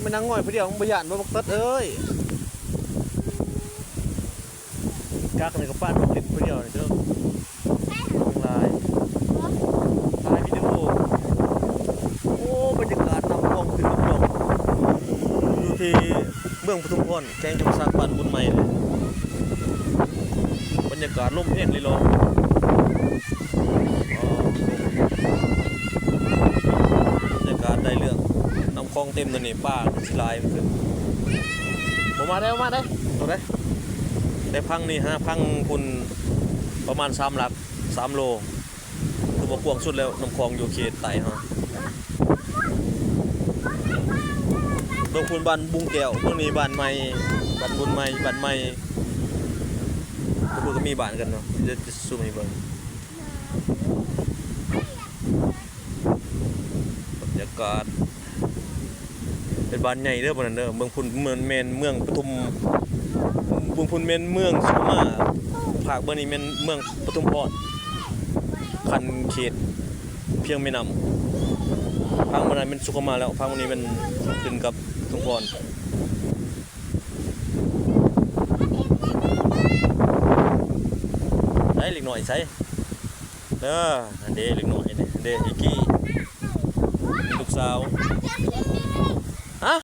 ไม่นั่งง่อยผู้เดียวของบริยานบ่บักตัดเอ้ยกักในกระปั้นมาเห็นผู้เดียวนี่เด้อลายวิดีโอโอ้บรรยากาศนำกล้องขึ้นลำดองอยู่ที่เมืองปทุมพรแกงจงสร้างบ้านบุญใหม่เลยบรรยากาศร่มเย็นเลยลมบรรยากาศได้เรื่องน้ำคลองเต็มตัวนี้ป้าสิลายมันขึ้นมาได้ตัวได้ได้พังนี่ฮะพังคุณประมาณ3 หลัก3 โลคือบ่กว้างสุดแล้วน้ำคลองอยู่เขตไต่ฮะตรงคุณบ้านบุงแก้วพวกนี้บ้านใหม่บ้านบุญใหม่บ้านใหม่พวกก็มีบ้านกันเนาะจะซูมให้เบิ่งบรรยากาศเป็นบ้านใหญ่เด้อบ่นั่นเด้อเมืองพุ่นเมืองแม่นเมืองปทุมบุงพุ่นแม่นเมืองสุมาภาคเบิ่งนี่แม่นเมืองปทุมพรคันเขตเพียงแม่น้ำพังมันนั้นเป็นสุขมาแล้วพังวันนี้มันขึ้นกับทุกคนได้เล็กหน่อยใช่เด้อเด็กเล็กหน่อยเนี่ยเด็กอีกี้ลูกสาว